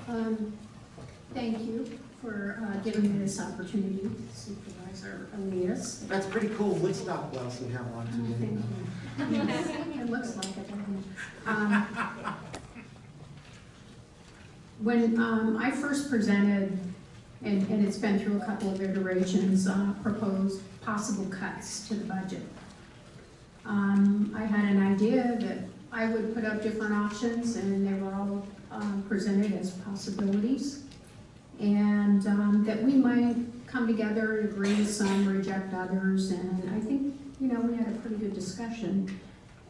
Thank you for giving me this opportunity, Supervisor Elias. That's pretty cool. Woodstock wells we have on today. Thank you. Yes, it looks like it, doesn't it? When I first presented, and it's been through a couple of iterations, proposed possible cuts to the budget. I had an idea that I would put up different options, and they were all presented as possibilities, and that we might come together and agree with some, reject others, and I think, you know, we had a pretty good discussion.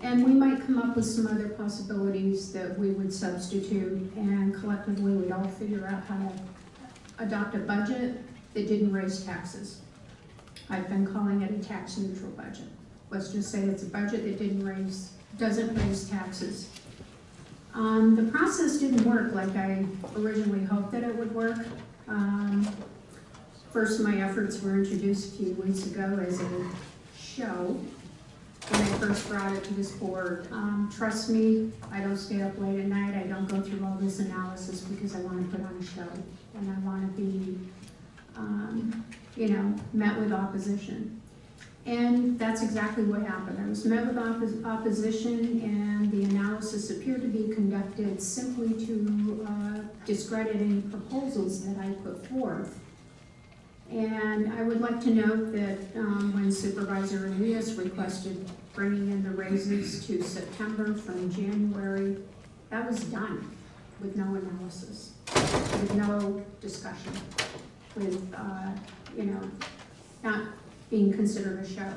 And we might come up with some other possibilities that we would substitute, and collectively we'd all figure out how to adopt a budget that didn't raise taxes. I've been calling it a tax neutral budget. Let's just say it's a budget that doesn't raise taxes. The process didn't work like I originally hoped that it would work. First, my efforts were introduced a few weeks ago as a show when I first brought it to this board. Trust me, I don't stay up late at night. I don't go through all this analysis because I want to put on a show and I want to be, you know, met with opposition. And that's exactly what happened. I was met with opposition, and the analysis appeared to be conducted simply to discredit any proposals that I put forth. And I would like to note that when Supervisor Elias requested bringing in the raises to September from January, that was done with no analysis, with no discussion, with, you know, not being considered a show.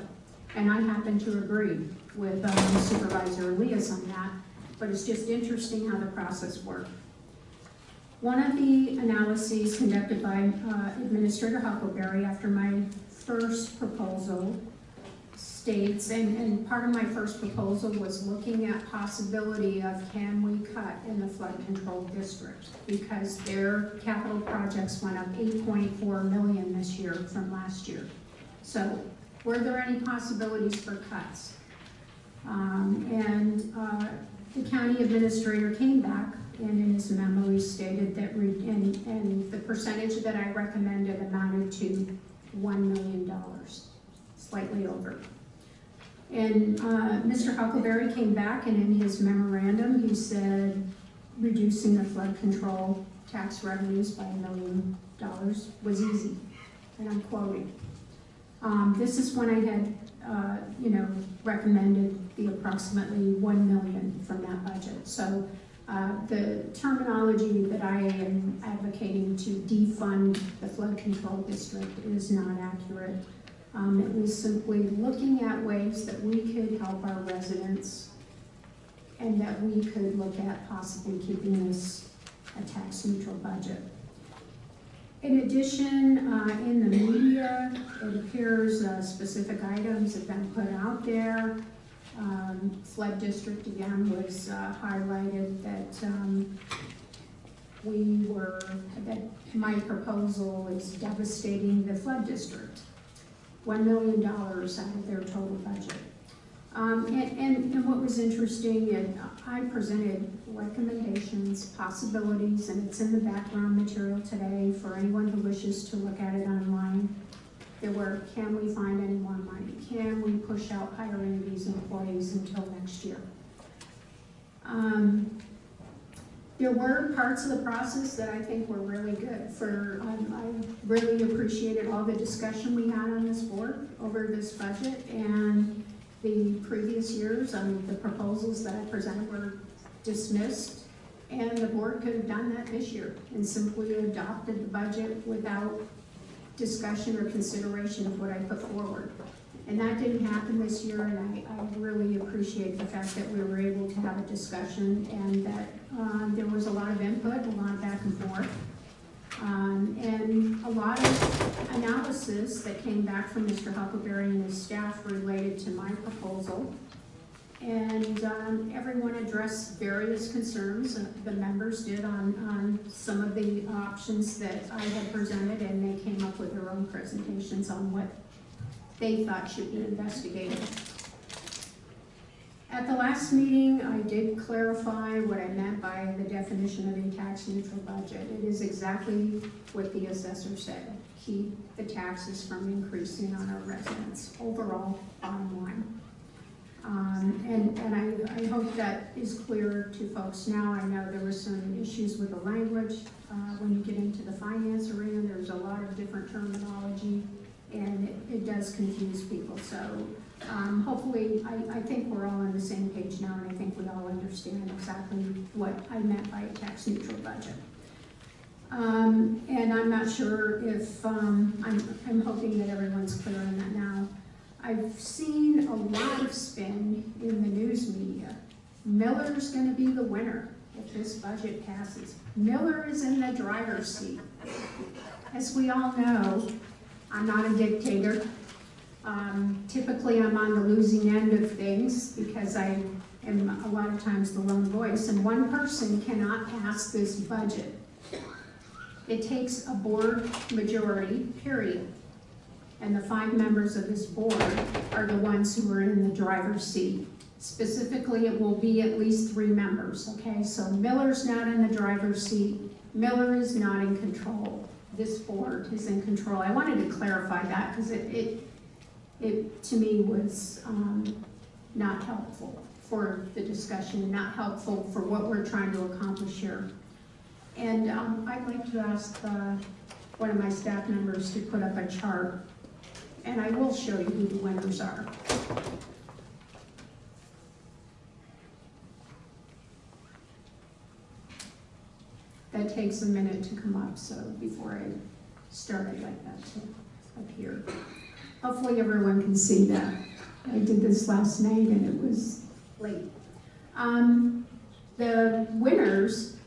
And I happen to agree with Supervisor Elias on that, but it's just interesting how the process worked. One of the analyses conducted by Administrator Huckleberry after my first proposal states, and part of my first proposal was looking at possibility of can we cut in the flood control district, because their capital projects went up $8.4 million this year from last year. So were there any possibilities for cuts? The county administrator came back, and in his memo he stated that, and the percentage that I recommended amounted to $1 million, slightly over. And Mr. Huckleberry came back, and in his memorandum he said reducing the flood control tax revenues by $1 million was easy, and I'm quoting. This is when I had, you know, recommended the approximately $1 million from that budget. So the terminology that I am advocating to defund the flood control district is not accurate. It was simply looking at ways that we could help our residents and that we could look at possibly keeping this a tax neutral budget. In addition, in the media, it appears specific items have been put out there. Flood district again was highlighted that that my proposal is devastating the flood district. $1 million out of their total budget. And what was interesting, and I presented recommendations, possibilities, and it's in the background material today for anyone who wishes to look at it online. There were, can we find any more money? Can we push out hiring these employees until next year? There were parts of the process that I think were really good. I really appreciated all the discussion we had on this board over this budget, and the previous years, the proposals that I presented were dismissed, and the board could have done that this year and simply adopted the budget without discussion or consideration of what I put forward. And that didn't happen this year, and I really appreciate the fact that we were able to have a discussion and that there was a lot of input, a lot of back and forth, and a lot of analysis that came back from Mr. Huckleberry and his staff related to my proposal. And everyone addressed various concerns, the members did, on some of the options that I had presented, and they came up with their own presentations on what they thought should be investigated. At the last meeting, I did clarify what I meant by the definition of a tax neutral budget. It is exactly what the assessor said. Keep the taxes from increasing on our residents, overall bottom line. And I hope that is clear to folks now. I know there were some issues with the language. When you get into the finance arena, there's a lot of different terminology, and it does confuse people. So hopefully, I think we're all on the same page now, and I think we all understand exactly what I meant by a tax neutral budget. And I'm not sure if, I'm hoping that everyone's clear on that now. I've seen a lot of spin in the news media. Miller's gonna be the winner if this budget passes. Miller is in the driver's seat. As we all know, I'm not a dictator. Typically I'm on the losing end of things because I am a lot of times the lone voice, and one person cannot pass this budget. It takes a board majority, period. And the 5 members of this board are the ones who are in the driver's seat. Specifically, it will be at least 3 members, okay? So Miller's not in the driver's seat. Miller is not in control. This board is in control. I wanted to clarify that because it to me was not helpful for the discussion, not helpful for what we're trying to accomplish here. And I'd like to ask one of my staff members to put up a chart, and I will show you who the winners are. That takes a minute to come up, so before I start, I'd like that to appear. Hopefully everyone can see that. I did this last night and it was late. The winners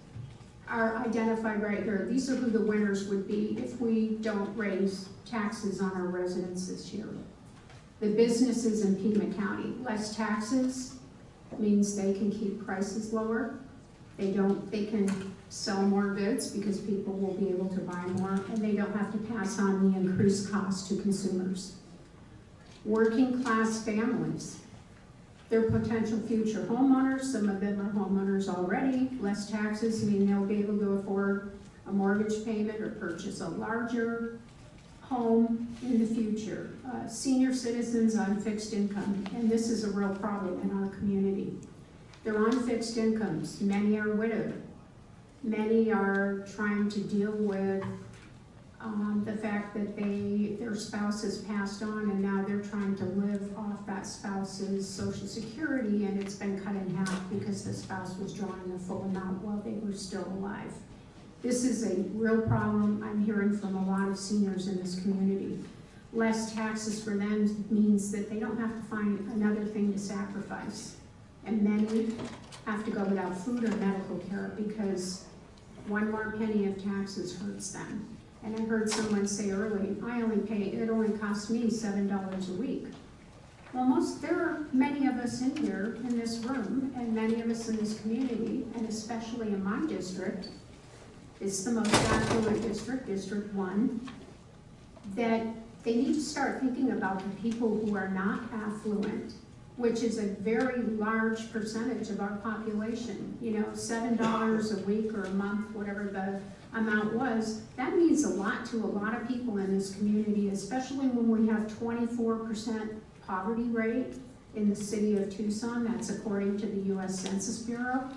are identified right here. These are who the winners would be if we don't raise taxes on our residents this year. The businesses in Pima County, less taxes means they can keep prices lower. They can sell more goods because people will be able to buy more, and they don't have to pass on the increased cost to consumers. Working class families, they're potential future homeowners. Some of them are homeowners already. Less taxes mean they'll be able to afford a mortgage payment or purchase a larger home in the future. Senior citizens on fixed income, and this is a real problem in our community. They're on fixed incomes. Many are widowed. Many are trying to deal with the fact that their spouse has passed on, and now they're trying to live off that spouse's Social Security, and it's been cut in half because the spouse was drawing the full amount while they were still alive. This is a real problem I'm hearing from a lot of seniors in this community. Less taxes for them means that they don't have to find another thing to sacrifice. And many have to go without food or medical care because one more penny of taxes hurts them. And I heard someone say earlier, it only costs me $7 a week. Well, there are many of us in here, in this room, and many of us in this community, and especially in my district, it's the most affluent district, District 1, that they need to start thinking about the people who are not affluent, which is a very large percentage of our population. You know, $7 a week or a month, whatever the amount was, that means a lot to a lot of people in this community, especially when we have 24% poverty rate in the city of Tucson. That's according to the US Census Bureau.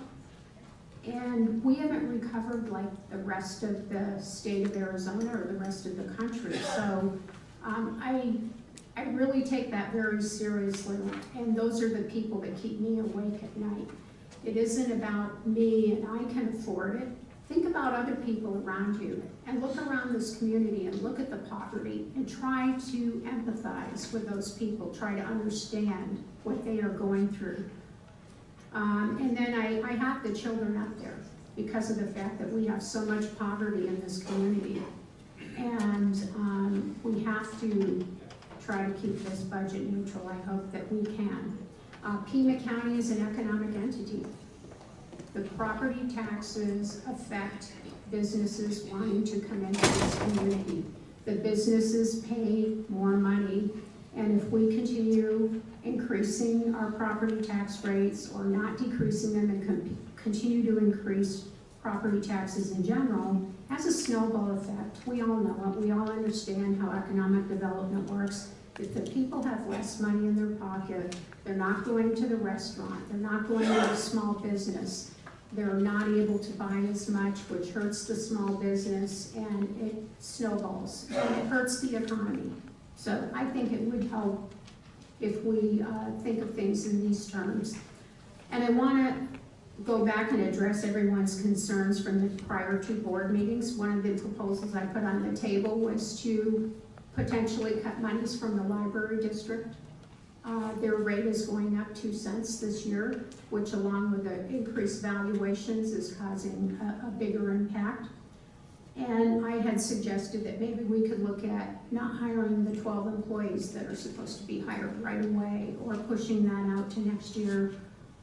And we haven't recovered like the rest of the state of Arizona or the rest of the country. So I really take that very seriously, and those are the people that keep me awake at night. It isn't about me and I can afford it. Think about other people around you and look around this community and look at the poverty and try to empathize with those people, try to understand what they are going through. And then I have the children up there because of the fact that we have so much poverty in this community. And we have to try to keep this budget neutral. I hope that we can. Pima County is an economic entity. The property taxes affect businesses wanting to come into this community. The businesses pay more money And if we continue increasing our property tax rates or not decreasing them and continue to increase property taxes in general, has a snowball effect. We all know it. We all understand how economic development works. If the people have less money in their pocket, they're not going to the restaurant, they're not going to a small business, they're not able to buy as much, which hurts the small business, and it snowballs, and it hurts the economy. So I think it would help if we think of things in these terms. And I want to go back and address everyone's concerns from the prior two board meetings. One of the proposals I put on the table was to potentially cut monies from the library district. Their rate is going up 2 cents this year, which along with the increased valuations is causing a bigger impact. And I had suggested that maybe we could look at not hiring the 12 employees that are supposed to be hired right away, or pushing that out to next year,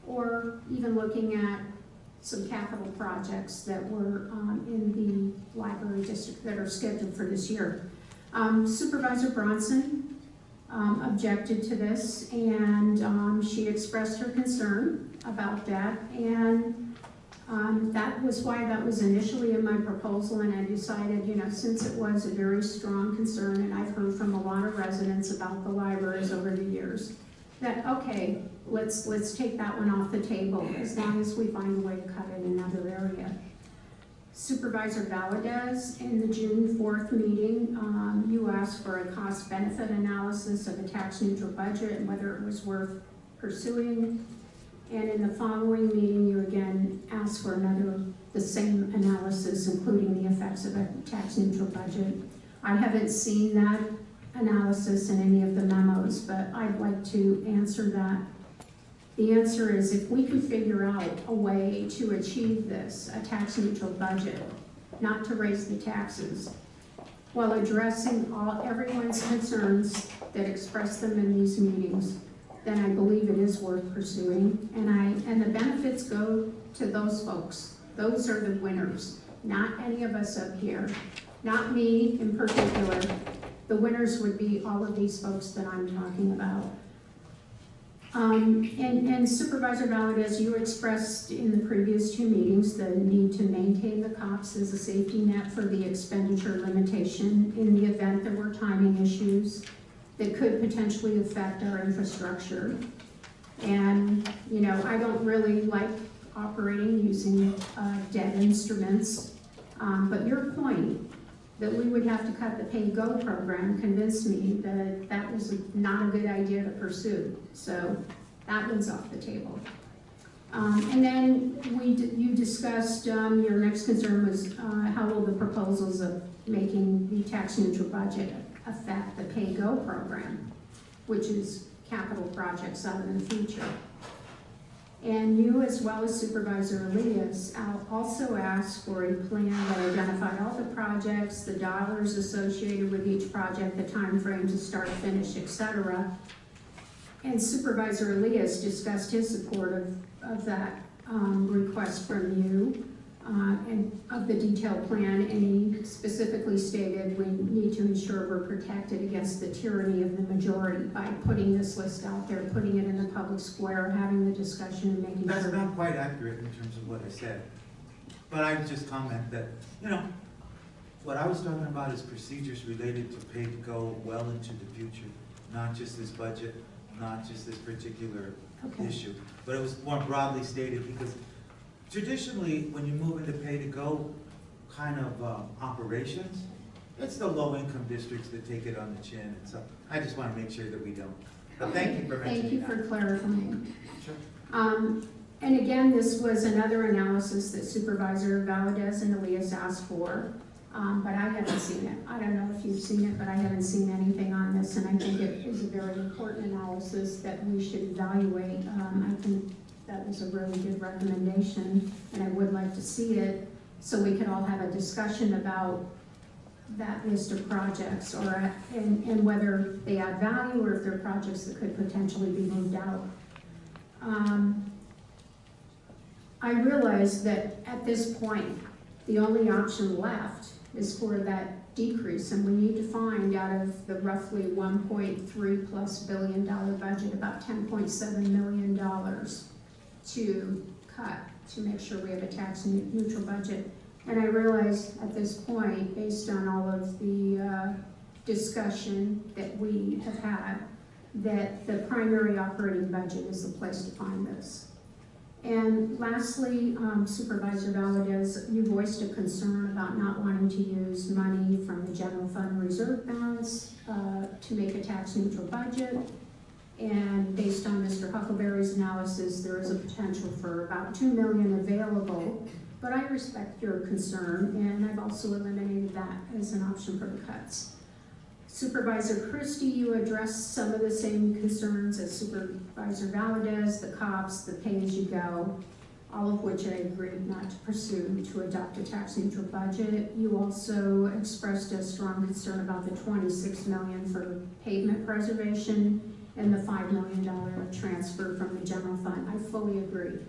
or even looking at some capital projects that were in the library district that are scheduled for this year. Supervisor Bronson objected to this, and she expressed her concern about that, and that was why that was initially in my proposal, and I decided, you know, since it was a very strong concern, and I've heard from a lot of residents about the libraries over the years, that, okay, let's take that one off the table, as long as we find a way to cut it in another area. Supervisor Valadez, in the June 4th meeting, you asked for a cost-benefit analysis of a tax-neutral budget and whether it was worth pursuing. And in the following meeting, you again asked for the same analysis, including the effects of a tax-neutral budget. I haven't seen that analysis in any of the memos, but I'd like to answer that. The answer is, if we can figure out a way to achieve this, a tax-neutral budget, not to raise the taxes, while addressing everyone's concerns that express them in these meetings, then I believe it is worth pursuing. And the benefits go to those folks. Those are the winners, not any of us up here, not me in particular. The winners would be all of these folks that I'm talking about. And Supervisor Valadez, you expressed in the previous two meetings the need to maintain the COPS as a safety net for the expenditure limitation in the event there were timing issues that could potentially affect our infrastructure. And, you know, I don't really like operating using dead instruments, but your point that we would have to cut the pay-go program convinced me that that was not a good idea to pursue. So that one's off the table. And then you discussed, your next concern was how will the proposals of making the tax-neutral budget affect the pay-go program, which is capital projects out in the future. And you, as well as Supervisor Elias, also asked for a plan that identified all the projects, the dollars associated with each project, the time frame to start, finish, etc. And Supervisor Elias discussed his support of that request from you and of the detailed plan, and he specifically stated we need to ensure we're protected against the tyranny of the majority by putting this list out there, putting it in the public square, having the discussion, and making That's sure. not quite accurate in terms of what I said. But I would just comment that, you know, what I was talking about is procedures related to pay to go well into the future, not just this budget, not just this particular issue. But it was more broadly stated because traditionally, when you move into pay-to-go kind of operations, it's the low-income districts that take it on the chin. And so I just want to make sure that we don't. But thank you for mentioning that. Thank you for clarifying. Sure. And again, this was another analysis that Supervisor Valadez and Elias asked for, but I haven't seen it. I don't know if you've seen it, but I haven't seen anything on this, and I think it is a very important analysis that we should evaluate. I think that was a really good recommendation, and I would like to see it so we could all have a discussion about that list of projects, or and whether they add value or if they're projects that could potentially be moved out. I realize that at this point, the only option left is for that decrease, and we need to find out of the roughly $1.3+ billion budget, about $10.7 million to cut to make sure we have a tax neutral budget. And I realize at this point, based on all of the discussion that we have had, that the primary operating budget is the place to find this. And lastly, Supervisor Valadez, you voiced a concern about not wanting to use money from the general fund reserve balance to make a tax neutral budget. And based on Mr. Huckleberry's analysis, there is a potential for about $2 million available. But I respect your concern, and I've also eliminated that as an option for the cuts. Supervisor Christie, you addressed some of the same concerns as Supervisor Valadez, the cops, the pay-as-you-go, all of which I agreed not to pursue to adopt a tax-neutral budget. You also expressed a strong concern about the $26 million for pavement preservation and the $5 million transfer from the general fund. I fully agree.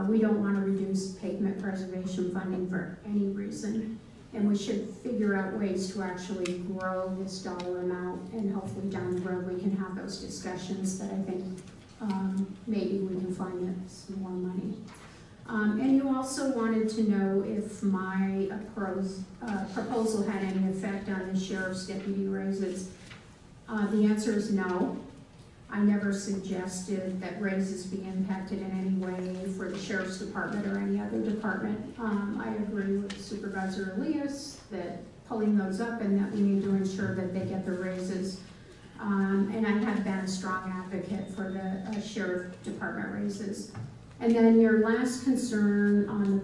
We don't want to reduce pavement preservation funding for any reason. And we should figure out ways to actually grow this dollar amount, and hopefully down the road we can have those discussions that I think maybe we can find some more money. And you also wanted to know if my proposal had any effect on the sheriff's deputy raises. The answer is no. I never suggested that raises be impacted in any way for the sheriff's department or any other department. I agree with Supervisor Elias that pulling those up and that we need to ensure that they get the raises. And I have been a strong advocate for the sheriff department raises. And then your last concern on the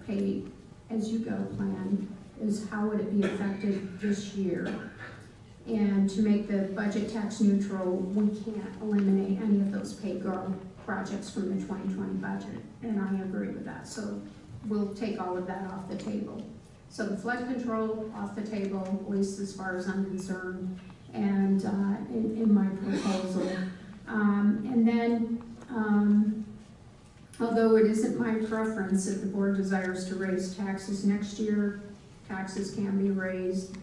pay-as-you-go plan is how would it be affected this year? And to make the budget tax neutral, we can't eliminate any of those pay-go projects from the 2020 budget, and I agree with that. So we'll take all of that off the table. So the flood control off the table, at least as far as I'm concerned, and in my proposal. And then, although it isn't my preference, if the board desires to raise taxes next year, taxes can be raised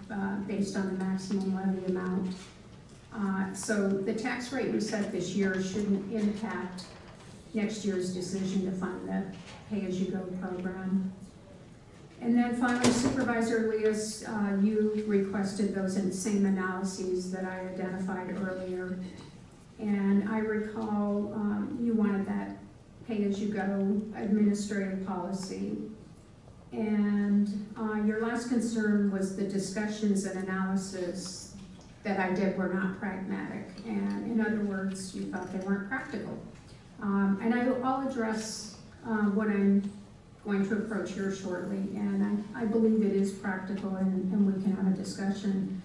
based on the maximum levy amount. So the tax rate we set this year shouldn't impact next year's decision to fund the pay-as-you-go program. And then finally, Supervisor Elias, you requested those same analyses that I identified earlier. And I recall you wanted that pay-as-you-go administrative policy. And your last concern was the discussions and analysis that I did were not pragmatic. And in other words, you thought they weren't practical. And I'll address what I'm going to approach here shortly. And I believe it is practical, and we can have a discussion.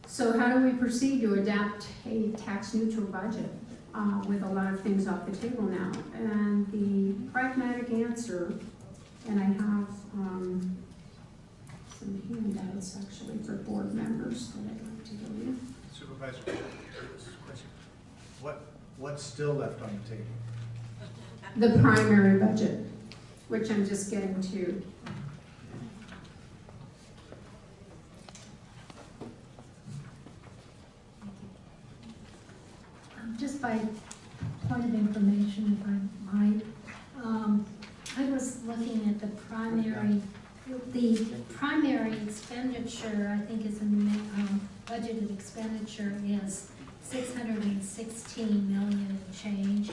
So how do we proceed to adapt a tax neutral budget with a lot of things off the table now? And the pragmatic answer, and I have some handouts actually for board members that I'd like to go with. Supervisor, question. What's still left on the table? The primary budget, which I'm just getting to. Just by point of information, if I might, I was looking at the primary expenditure, I think is in the budgeted expenditure is $616 million and change.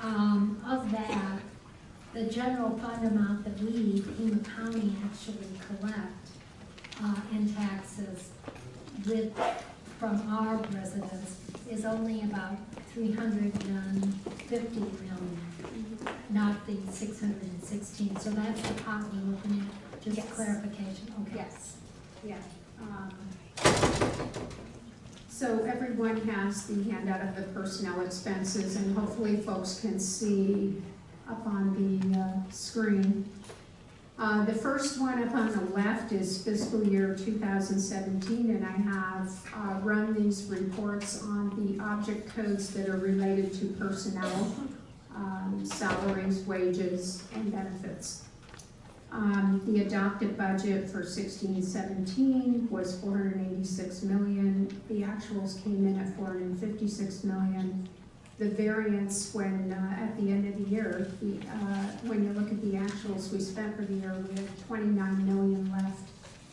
Of that, the general fund amount that we, Pima County, actually collect in taxes from our residents is only about $350 million, not the 616. So that's the pot we're looking at. Just Yes. Clarification. Okay. Yes. Yeah. So everyone has the handout of the personnel expenses, and hopefully folks can see up on the screen. The first one up on the left is fiscal year 2017, and I have run these reports on the object codes that are related to personnel, salaries, wages, and benefits. The adopted budget for 16-17 was 486 million. The actuals came in at 456 million. The variance when, at the end of the year, when you look at the actuals we spent for the year, we had 29 million left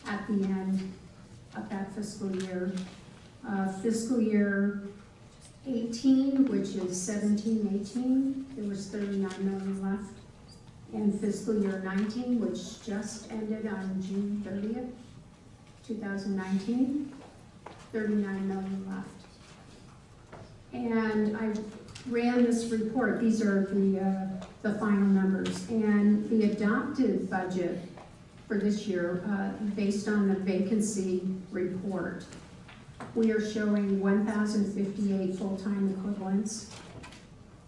at the end of that fiscal year. Fiscal year 18, which is 17-18, there was 39 million left. And fiscal year 19, which just ended on June 30th, 2019, 39 million left. And I ran this report, these are the final numbers, and the adopted budget for this year, based on the vacancy report, we are showing 1,058 full-time equivalents.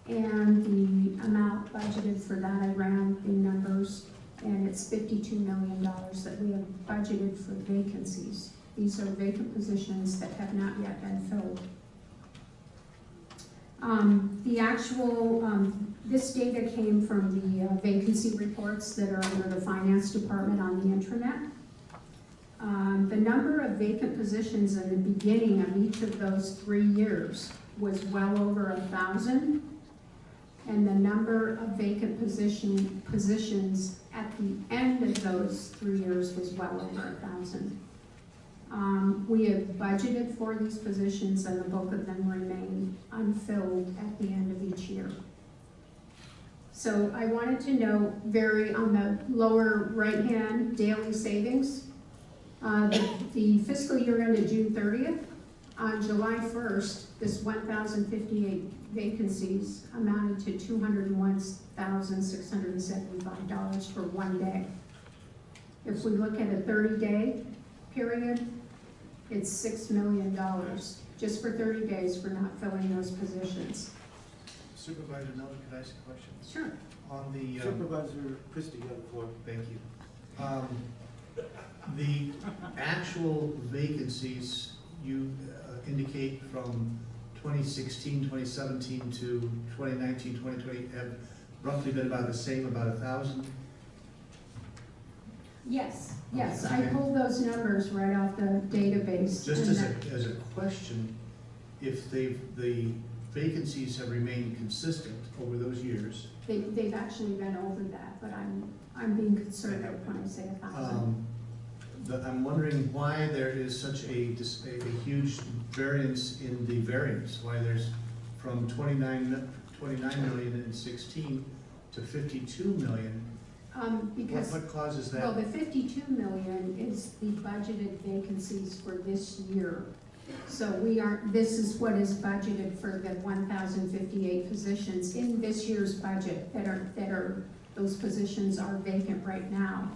And the amount budgeted for that, I ran the numbers, and it's $52 million that we have budgeted for vacancies. These are vacant positions that have not yet been filled. The actual, this data came from the vacancy reports that are under the finance department on the intranet. The number of vacant positions in the beginning of each of those 3 years was well over 1,000. And the number of vacant positions at the end of those 3 years was well over 1,000. We have budgeted for these positions, and the bulk of them remain unfilled at the end of each year. So I wanted to note, on the lower right-hand, daily savings. The fiscal year ended June 30th. On July 1st, this 1,058 vacancies amounted to $201,675 for 1 day. If we look at a 30-day period, it's $6 million just for 30 days for not filling those positions. Supervisor Miller, could I ask a question? Sure. On the, Supervisor Christie, you have the floor. thank you. The actual vacancies you indicate from 2016, 2017 to 2019, 2020 have roughly been about the same, about 1,000? Yes, yes, Okay. I pulled those numbers right off the database. Just and as a question, if the vacancies have remained consistent over those years, they've actually been over that, but I'm being conservative when I say 1,000. I'm wondering why there is such a huge variance in the variance, why there's from 29 million in 16 to 52 million. Because, What causes that? well, the 52 million is the budgeted vacancies for this year. So this is what is budgeted for the 1,058 positions in this year's budget those positions are vacant right now.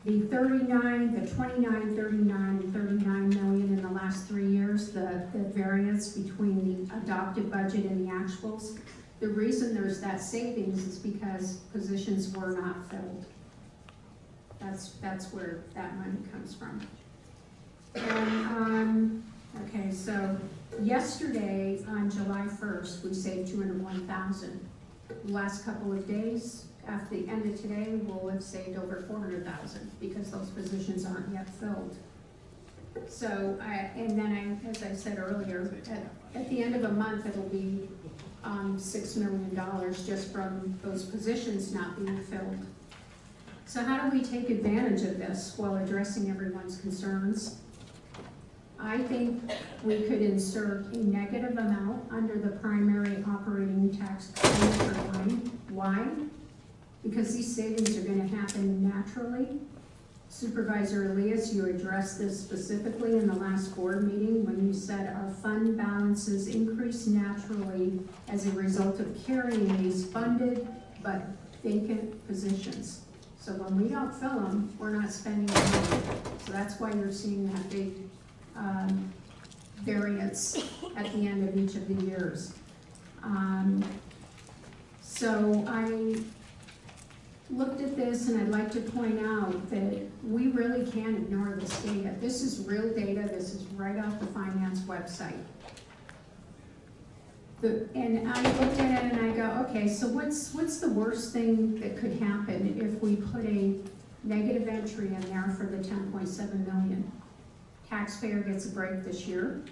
The 29, the 29, 39, and 39 million in the last 3 years, the variance between the adopted budget and the actuals, the reason there's that savings is because positions were not filled. That's where that money comes from. And, okay, so yesterday on July 1st, we saved 201,000. The last couple of days, after the end of today, we'll have saved over 400,000 because those positions aren't yet filled. So, as I said earlier, at the end of a month, it'll be $6 million just from those positions not being filled. So how do we take advantage of this while addressing everyone's concerns? I think we could insert a negative amount under the primary operating tax expenditure line. Why? Because these savings are going to happen naturally. Supervisor Elias, you addressed this specifically in the last board meeting when you said our fund balances increase naturally as a result of carrying these funded but vacant positions. So when we don't fill them, we're not spending money. So that's why you're seeing that big variance at the end of each of the years. So I looked at this, and I'd like to point out that we really can't ignore this data. This is real data. This is right off the finance website. And I looked at it and I go, okay, so what's the worst thing that could happen if we put a negative entry in there for the 10.7 million. Taxpayer gets a break this year.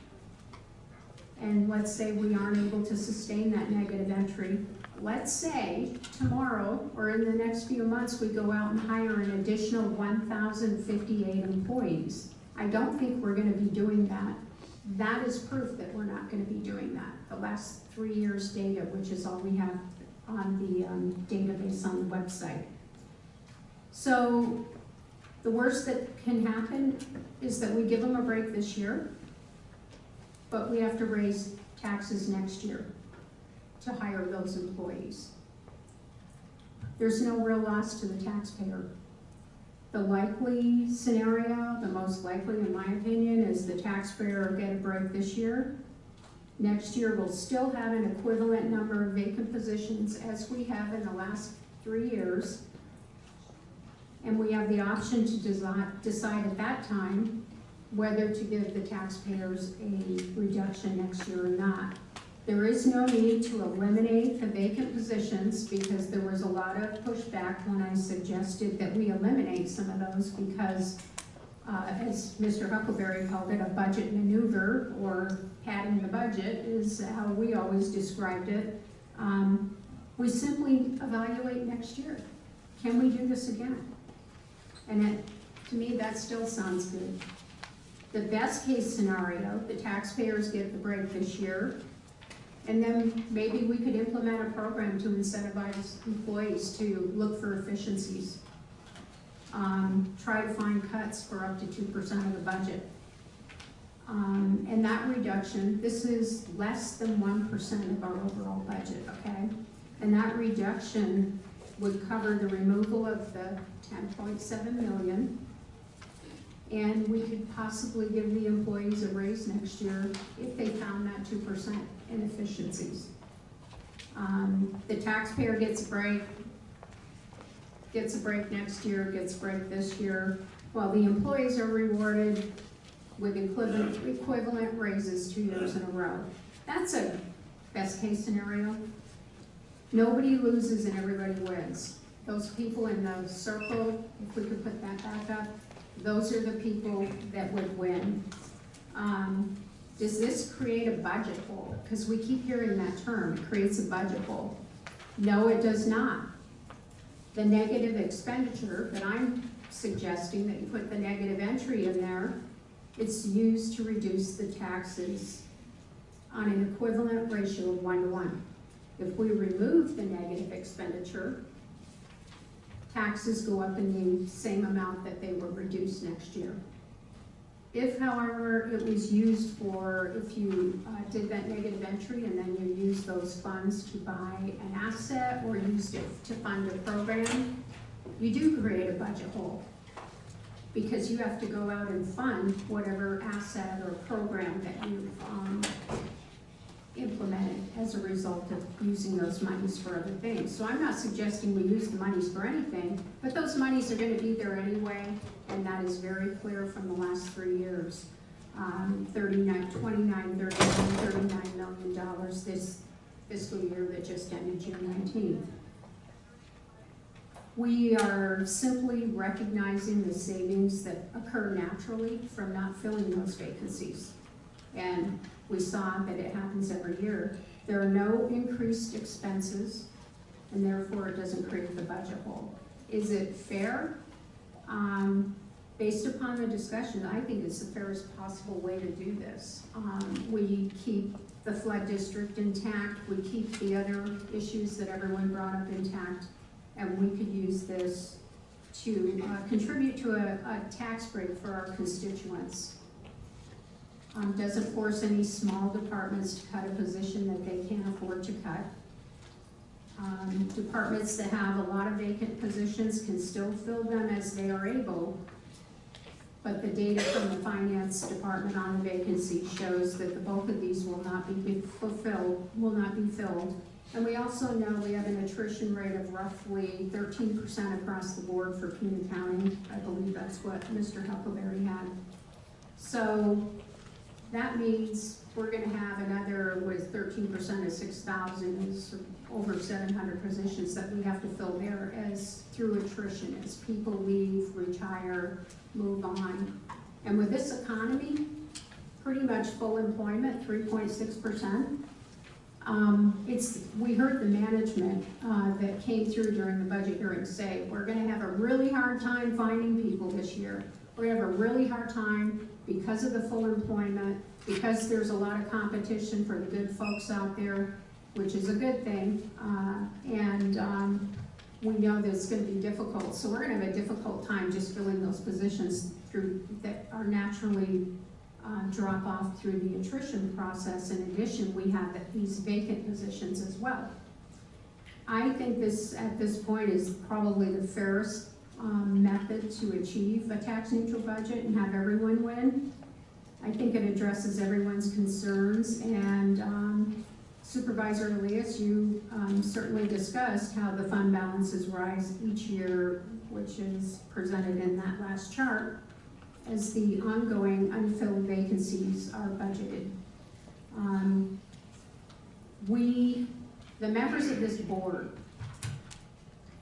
And let's say we aren't able to sustain that negative entry. Let's say tomorrow or in the next few months, we go out and hire an additional 1,058 employees. I don't think we're gonna be doing that. That is proof that we're not gonna be doing that. The last 3 years' data, which is all we have on the database on the website. So the worst that can happen is that we give them a break this year, but we have to raise taxes next year to hire those employees. There's no real loss to the taxpayer. The likely scenario, the most likely in my opinion, is the taxpayer will get a break this year. Next year we'll still have an equivalent number of vacant positions as we have in the last 3 years. And we have the option to decide at that time whether to give the taxpayers a reduction next year or not. There is no need to eliminate the vacant positions because there was a lot of pushback when I suggested that we eliminate some of those because, as Mr. Huckleberry called it, a budget maneuver or padding the budget is how we always described it. We simply evaluate next year. Can we do this again? And to me, that still sounds good. The best case scenario, the taxpayers get the break this year, and then maybe we could implement a program to incentivize employees to look for efficiencies. Try to find cuts for up to 2% of the budget. And that reduction, this is less than 1% of our overall budget, okay? And that reduction would cover the removal of the 10.7 million. And we could possibly give the employees a raise next year if they found that 2% inefficiencies. The taxpayer gets a break next year, gets a break this year, while the employees are rewarded with equivalent raises 2 years in a row. That's a best case scenario. Nobody loses and everybody wins. Those people in the circle, if we could put that back up, those are the people that would win. Does this create a budget hole? Because we keep hearing that term, it creates a budget hole. No, it does not. The negative expenditure that I'm suggesting, that you put the negative entry in there, it's used to reduce the taxes on an equivalent ratio of 1:1. If we remove the negative expenditure, taxes go up in the same amount that they were reduced next year. If, however, it was used for, if you did that negative entry and then you used those funds to buy an asset or used it to fund a program, you do create a budget hole because you have to go out and fund whatever asset or program that you've implemented as a result of using those monies for other things. So I'm not suggesting we use the monies for anything, but those monies are going to be there anyway, and that is very clear from the last 3 years. $39 million this fiscal year that just ended June 19th. We are simply recognizing the savings that occur naturally from not filling those vacancies. And we saw that it happens every year. There are no increased expenses, and therefore it doesn't create the budget hole. Is it fair? Based upon the discussion, I think it's the fairest possible way to do this. We keep the flood district intact, we keep the other issues that everyone brought up intact, and we could use this to contribute to a tax break for our constituents. Doesn't force any small departments to cut a position that they can't afford to cut. Departments that have a lot of vacant positions can still fill them as they are able, but the data from the finance department on the vacancy shows that the bulk of these will not be filled. And we also know we have an attrition rate of roughly 13% across the board for Pima County. I believe that's what Mr. Huckleberry had. So that means we're gonna have another, with 13% of 6,000 is over 700 positions that we have to fill there as through attrition, as people leave, retire, move on. And with this economy, pretty much full employment, 3.6%. We heard the management that came through during the budget hearing say, we're gonna have a really hard time finding people this year. We're gonna have a really hard time because of the full employment, because there's a lot of competition for the good folks out there, which is a good thing. We know that it's gonna be difficult. So we're gonna have a difficult time just filling those positions through that are naturally drop off through the attrition process. In addition, we have these vacant positions as well. I think this, at this point, is probably the fairest method to achieve a tax neutral budget and have everyone win. I think it addresses everyone's concerns, and Supervisor Elias, you certainly discussed how the fund balances rise each year, which is presented in that last chart, as the ongoing unfilled vacancies are budgeted. The members of this board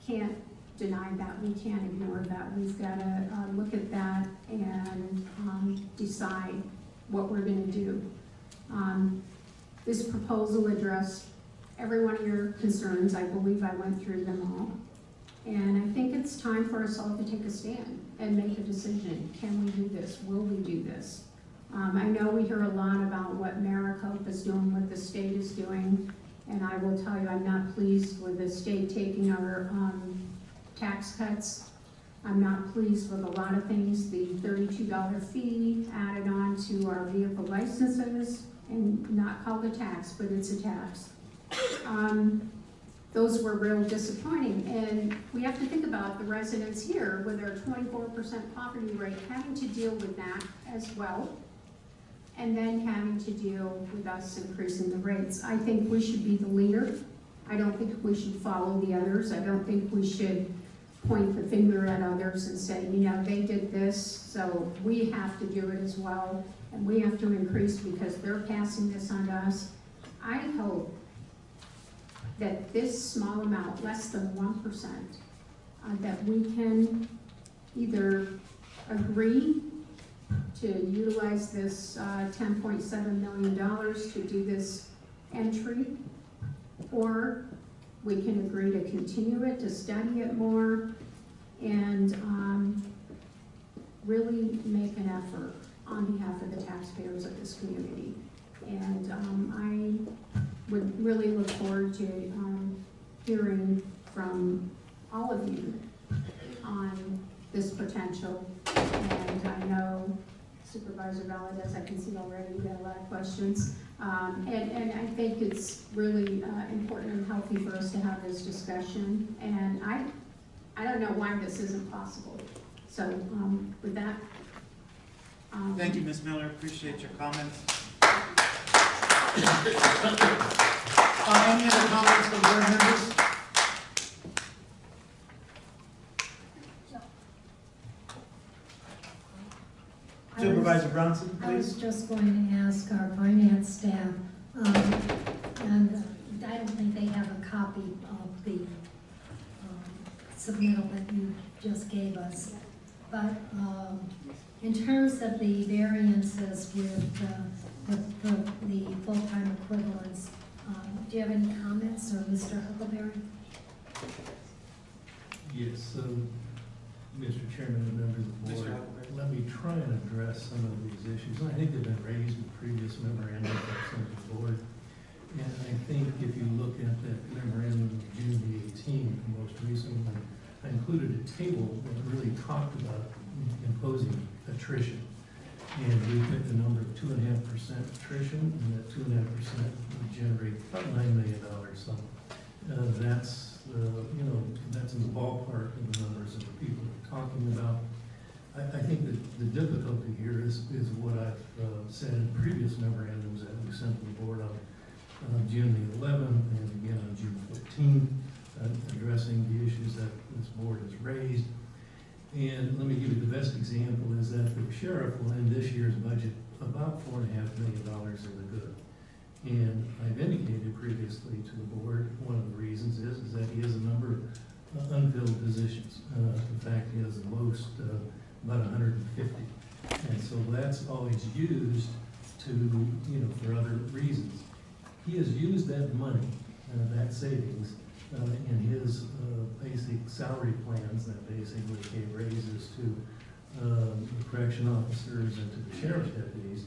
can't deny that, we can't ignore that. We've got to look at that and decide what we're going to do. This proposal addressed every one of your concerns. I believe I went through them all. And I think it's time for us all to take a stand and make a decision. Can we do this? Will we do this? I know we hear a lot about what Maricopa is doing, what the state is doing, and I will tell you I'm not pleased with the state taking our tax cuts. I'm not pleased with a lot of things. The $32 fee added on to our vehicle licenses, and not called a tax, but it's a tax. Those were real disappointing, and we have to think about the residents here with our 24% poverty rate having to deal with that as well, and then having to deal with us increasing the rates. I think we should be the leader. I don't think we should follow the others. I don't think we should point the finger at others and say, you know, they did this, so we have to do it as well, and we have to increase because they're passing this on to us. I hope that this small amount, less than 1%, that we can either agree to utilize this $10.7 million to do this entry, or we can agree to continue it, to study it more, and really make an effort on behalf of the taxpayers of this community. And I would really look forward to hearing from all of you on this potential. And I know Supervisor Valdez, I can see already you got a lot of questions. And I think it's really important and healthy for us to have this discussion. And I don't know why this isn't possible. So with that. Thank you, Ms. Miller. Appreciate your comments. Any other comments from board members? Supervisor Bronson, I was please. just going to ask our finance staff, and I don't think they have a copy of the submittal that you just gave us. But in terms of the variances with the full-time equivalents, do you have any comments, or Mr. Huckleberry? Yes, Mr. Chairman and members of the board, let me try and address some of these issues. I think they've been raised in previous memorandums that sent to the board. And I think if you look at that memorandum of June the 18th, most recently, I included a table that really talked about imposing attrition. And we picked a number of 2.5% attrition, and that 2.5% would generate about $9 million. So that's that's in the ballpark of the numbers that the people are talking about. I think that the difficulty here is what I've said in previous memorandums that we sent to the board on June the 11th and again on June 14th, addressing the issues that this board has raised. And let me give you the best example is that the sheriff will end this year's budget about $4.5 million in the good. And I've indicated previously to the board, one of the reasons is that he has a number of unfilled positions. In fact, he has the most, about 150. And so that's always used to, for other reasons. He has used that money, that savings, in his basic salary plans that basically gave raises to the correction officers and to the sheriff's deputies.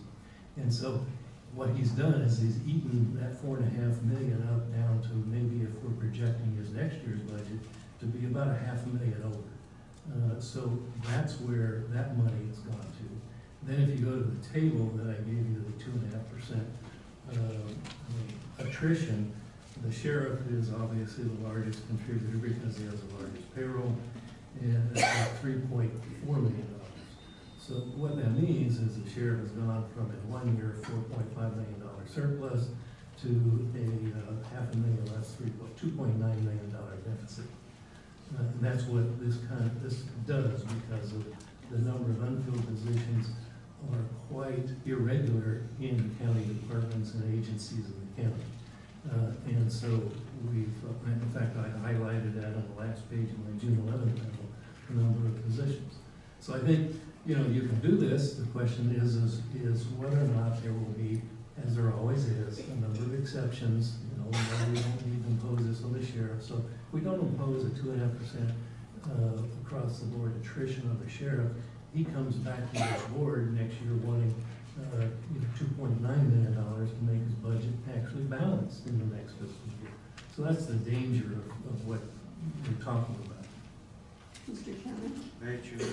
And so what he's done is he's eaten that $4.5 million up down to maybe, if we're projecting his next year's budget, to be about $500,000 over. So that's where that money has gone to. Then if you go to the table that I gave you, the 2.5% attrition, the sheriff is obviously the largest contributor because he has the largest payroll, and it's about $3.4 million. So what that means is the sheriff has gone from in 1 year $4.5 million surplus to a $500,000 less, $2.9 million deficit. And that's what this does, because of the number of unfilled positions are quite irregular in county departments and agencies of the county. And so we've, in fact, I highlighted that on the last page of my June 11th memo, the number of positions. So I think, you can do this. The question is whether or not there will be, as there always is, a number of exceptions. We don't need to impose this on the sheriff. So if we don't impose a 2.5% across the board attrition on the sheriff, he comes back to this board next year wanting $2.9 million to make his budget actually balanced in the next fiscal year. So that's the danger of what we're talking about. Mr. Chairman. Very true.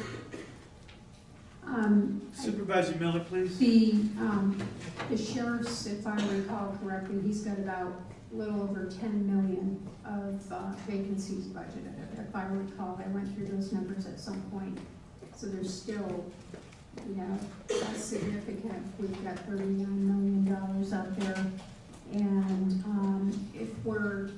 Supervisor Miller, please. The sheriff's, if I recall correctly, he's got about a little over 10 million of vacancies budgeted. If I recall, I went through those numbers at some point. So there's still, that's significant. We've got $39 million out there. And if we're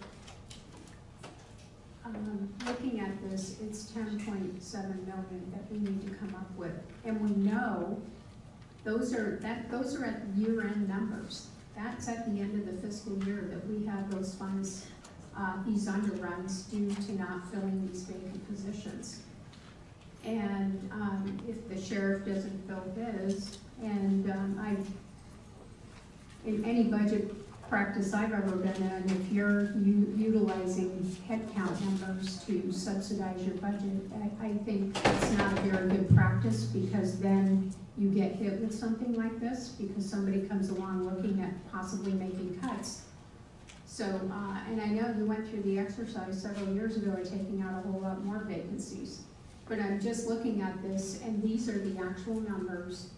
looking at this, it's 10.7 million that we need to come up with. And we know those are at year-end numbers. That's at the end of the fiscal year that we have those funds, these underruns due to not filling these vacant positions. And if the sheriff doesn't fill his, and in any budget practice I've ever been in, if you're utilizing headcount numbers to subsidize your budget, I think it's not a very good practice, because then you get hit with something like this because somebody comes along looking at possibly making cuts. So, and I know you went through the exercise several years ago of taking out a whole lot more vacancies. But I'm just looking at this, and these are the actual numbers.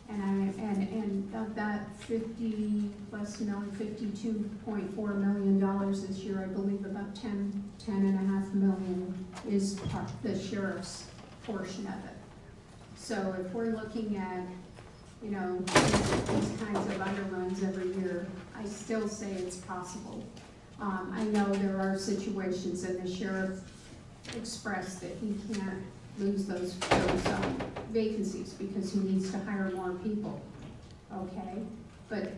And of that $52.4 million this year, I believe about 10.5 million is the sheriff's portion of it. So if we're looking at, these kinds of underruns every year, I still say it's possible. I know there are situations, and the sheriff expressed that he can't lose those vacancies because he needs to hire more people, okay? But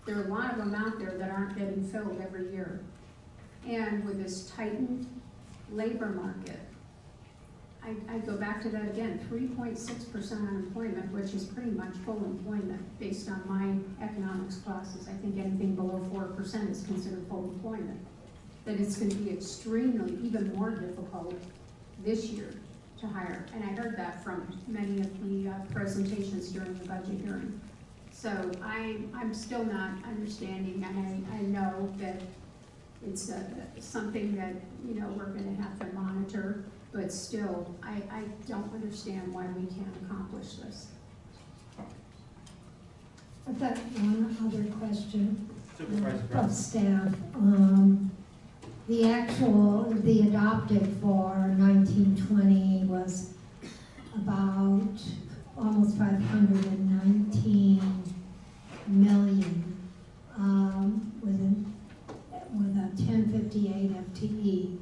there are a lot of them out there that aren't getting filled every year. And with this tightened labor market, I go back to that again, 3.6% unemployment, which is pretty much full employment based on my economics classes. I think anything below 4% is considered full employment. That it's going to be extremely, even more difficult this year to hire. And I heard that from many of the presentations during the budget hearing. So I'm still not understanding, and I know that it's something that, we're going to have to monitor, but still, I don't understand why we can't accomplish this. I've got one other question Supervisor of staff. The adopted for 1920 was about almost 519 million with a 1058 FTE.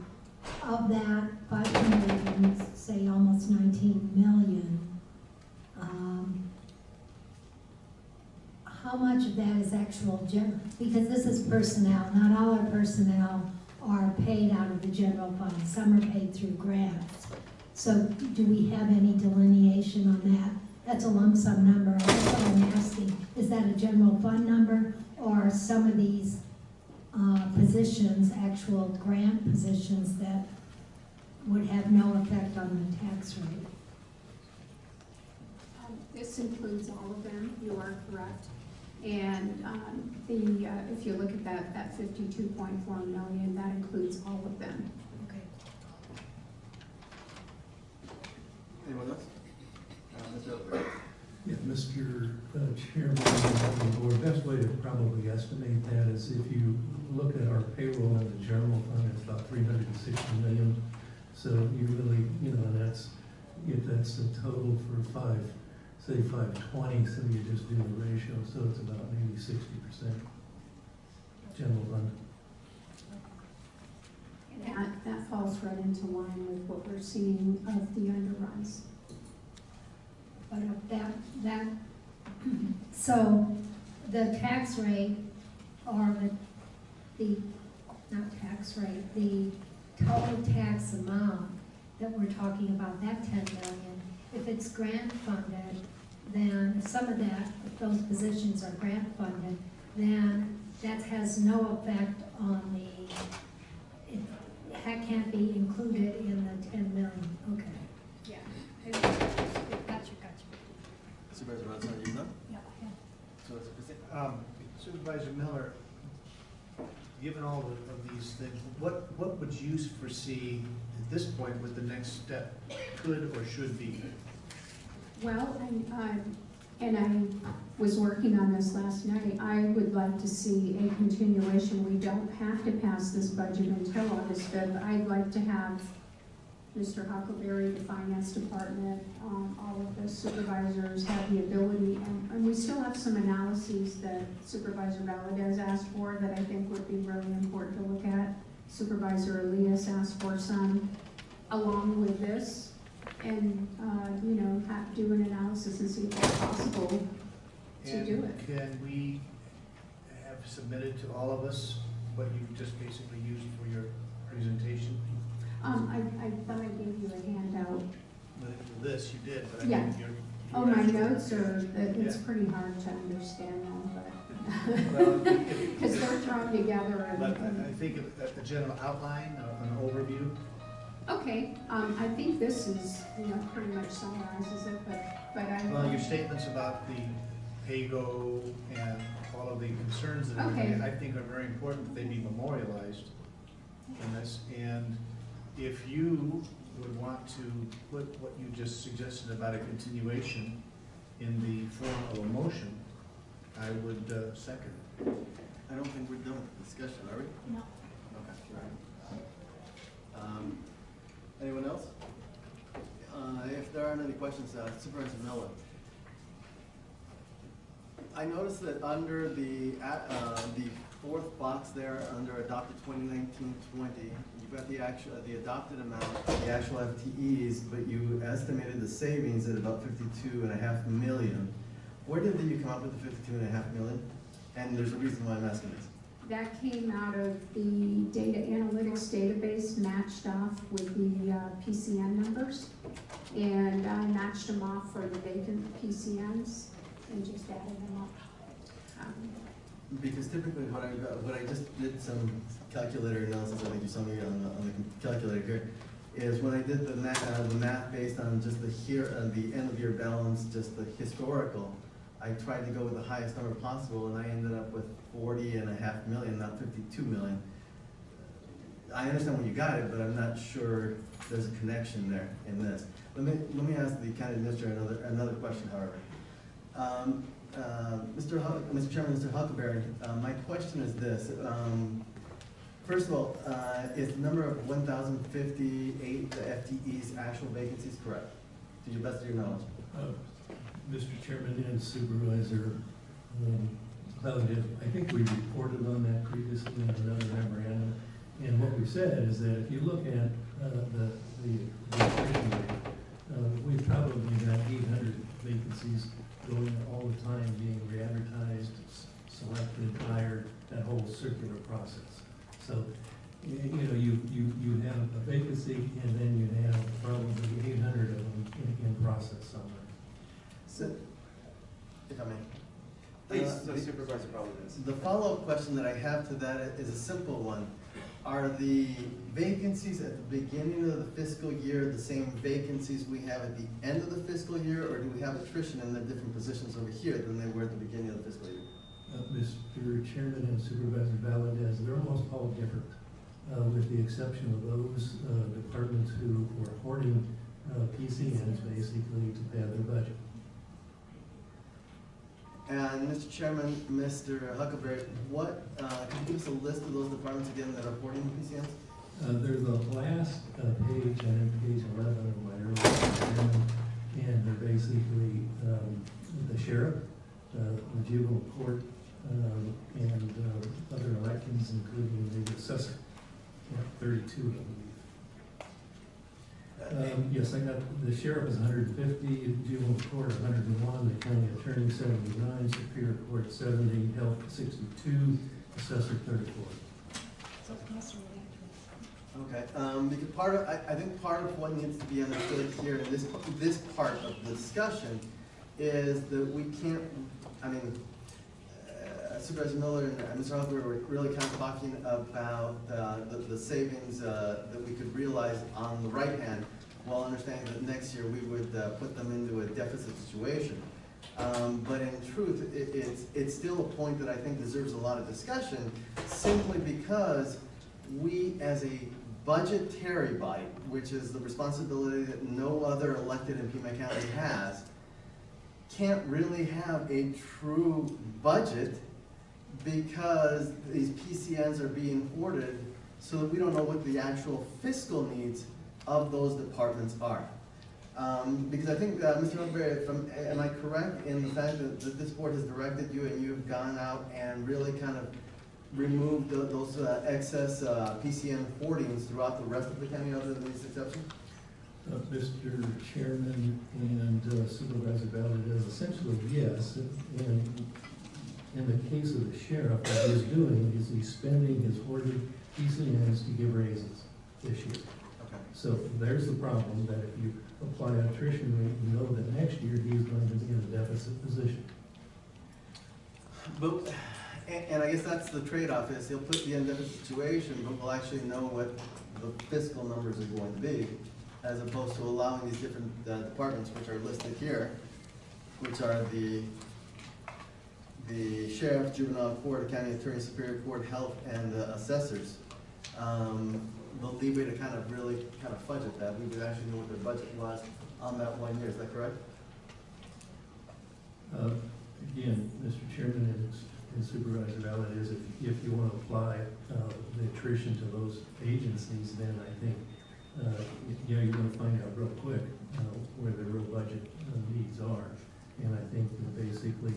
Of that, 500, say almost 19 million. how much of that is actual general? Because this is personnel, not all our personnel are paid out of the general fund. Some are paid through grants. So do we have any delineation on that? That's a lump sum number. That's what I'm asking. Is that a general fund number, or are some of these positions actual grant positions that would have no effect on the tax rate? This includes all of them, you are correct. And if you look at that 52.4 million, that includes all of them. Okay. Anyone else? Mr. Elbert. Yeah, Mr. Chairman of the board, best way to probably estimate that is if you look at our payroll in the general fund, it's about 360 million. So you really, and that's, if that's the total for say 520, so you just do the ratio, so it's about maybe 60% general fund. And that falls right into line with what we're seeing of the underruns. But so the tax rate, or not tax rate, the total tax amount that we're talking about, that 10 million, if it's grant funded, then some of that, if those positions are grant funded, then that has no effect on that can't be included in the 10 million, okay. Yeah. Gotcha. Supervisor Ronson, are you done? Yeah. So let's proceed. Supervisor Miller, given all of these things, what would you foresee at this point what the next step could or should be? Well, and I was working on this last night. I would like to see a continuation. We don't have to pass this budget until August 5th. I'd like to have Mr. Huckleberry, the finance department, all of the supervisors have the ability, and we still have some analyses that Supervisor Valadez asked for that I think would be really important to look at. Supervisor Elias asked for some along with this, and do an analysis and see if it's possible to do it. Can we have submitted to all of us what you just basically used for your presentation? I thought I gave you a handout. With this, you did, but I Yeah. think Oh, my notes are, it's pretty hard to understand them, but, because they're thrown together But and, I think a general outline, an overview. okay, I think this is, pretty much summarizes it, but Well, your I, statements about the pay-go and all of the concerns that Okay. I think are very important that they be memorialized in this. And if you would want to put what you just suggested about a continuation in the form of a motion, I would second it. I don't think we're done with the discussion, are we? No. Okay. Anyone else? If there aren't any questions, Supervisor Miller. I noticed that under the fourth box there, under adopted 2019-20, you've got the adopted amount, the actual FTEs, but you estimated the savings at about 52.5 million. Where did you come up with the 52.5 million? And there's a reason why I'm asking this. that came out of the data analytics database matched off with the PCN numbers. And I matched them off for the vacant PCNs and just added them up. Because typically what I just did some calculator analysis, I think you saw me on the calculator here, is when I did the math based on just the end of year balance, just the historical, I tried to go with the highest number possible, and I ended up with 40.5 million, not 52 million. I understand when you got it, but I'm not sure there's a connection there in this. Let me ask the county administrator another question, however. Mr. Chairman, Mr. Huckleberry, my question is this. First of all, is the number of 1,058 FTEs actual vacancies correct, to the best of your knowledge? Mr. Chairman and Supervisor Valadez, I think we reported on that previously in another memorandum. And what we said is that if you look at the attrition rate, we've probably got 800 vacancies going all the time, being re-advertised, selected, hired, that whole circular process. So, you know, you have a vacancy, and then you have probably 800 of them in process somewhere. So, if I may. Please, the Supervisor Valdez. The follow-up question that I have to that is a simple one. Are the vacancies at the beginning of the fiscal year the same vacancies we have at the end of the fiscal year, or do we have attrition in the different positions over here than they were at the beginning of the fiscal year? Mr. Chairman and Supervisor Valdez, they're almost all different, with the exception of those departments who were hoarding PCNs basically to pad their budget. And Mr. Chairman, Mr. Huckleberry, what, can you give us a list of those departments again that are hoarding PCNs? They're the last page, I think page 11 of my earlier agreement, and they're basically the sheriff, the juvenile court, and other elections, including the assessor. 32, I believe. Yes, I got, the sheriff is 150, juvenile court 101, the county attorney 79, superior court 70, health 62, assessor 34. So closer to Okay, because part of, I think part of what needs to be understood here in this part of the discussion is that we can't, I mean, Supervisor Miller and Mr. Huckleberry were really kind of talking about the savings that we could realize on the right hand, while understanding that next year we would put them into a deficit situation. But in truth, it's still a point that I think deserves a lot of discussion, simply because we, as a budgetary body, which is the responsibility that no other elected in Pima County has, can't really have a true budget because these PCNs are being hoarded, so that we don't know what the actual fiscal needs of those departments are. Because I think, Mr. Huckleberry, am I correct in the fact that this board has directed you and you've gone out and really kind of removed those excess PCN hoardings throughout the rest of the county other than these exceptions? Mr. Chairman and Supervisor Valdez, essentially yes. And in the case of the sheriff, what he's doing is he's spending his hoarded PCNs to give raises this year. Okay. So there's the problem, that if you apply attrition rate, you know that next year he's going to be in a deficit position. But, and I guess that's the trade-off, is he'll put the deficit situation, but we'll actually know what the fiscal numbers are going to be, as opposed to allowing these different departments, which are listed here, which are the sheriff, juvenile court, county attorney, superior court, health, and assessors. The leeway to kind of really kind of fudge at that, we would actually know what their budget was on that 1 year, is that correct? Again, Mr. Chairman and Supervisor Valdez, if you want to apply the attrition to those agencies, then I think you're going to find out real quick where the real budget needs are. And I think that basically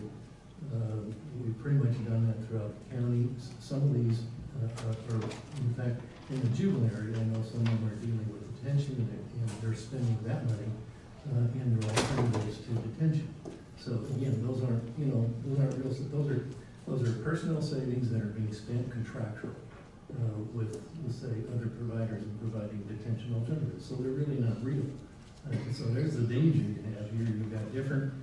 we've pretty much done that throughout the county. Some of these are, in fact, in the juvenile area, I know some of them are dealing with detention, and they're spending that money in their alternatives to detention. So again, those aren't real, those are personnel savings that are being spent contractual with, let's say, other providers in providing detention alternatives. So they're really not real. So there's the danger you have here. You've got different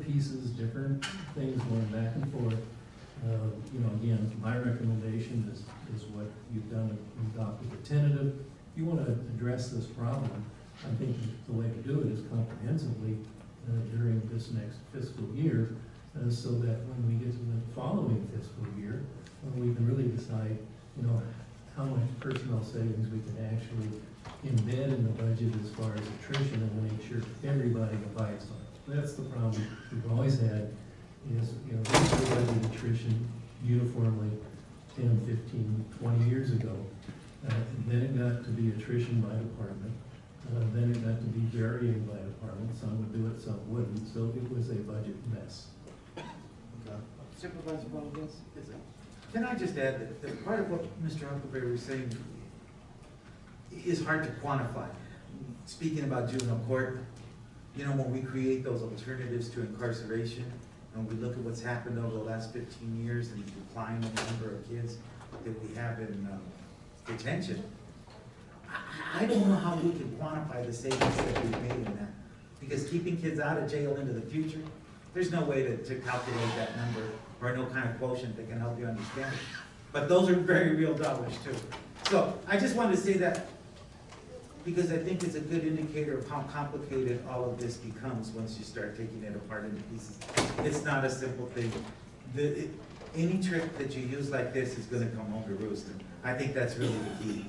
pieces, different things going back and forth. Again, my recommendation is what you've done, adopted a tentative. If you want to address this problem, I think the way to do it is comprehensively during this next fiscal year, so that when we get to the following fiscal year, we can really decide, how much personnel savings we can actually embed in the budget as far as attrition, and make sure everybody abides by it. That's the problem we've always had, is, budget attrition uniformly 10, 15, 20 years ago. Then it got to be attrition by department. Then it got to be varying by department. Some would do it, some wouldn't. So it was a budget mess. Okay. Supervisor Valdez? Can I just add that part of what Mr. Huckleberry was saying is hard to quantify. Speaking about juvenile court, when we create those alternatives to incarceration, and we look at what's happened over the last 15 years and the decline in the number of kids that we have in detention, I don't know how we can quantify the savings that we've made in that. Because keeping kids out of jail into the future, there's no way to calculate that number or no kind of quotient that can help you understand it. But those are very real dollars too. So I just wanted to say that because I think it's a good indicator of how complicated all of this becomes once you start taking it apart into pieces. It's not a simple thing. Any trick that you use like this is gonna come home to roost. And I think that's really the key.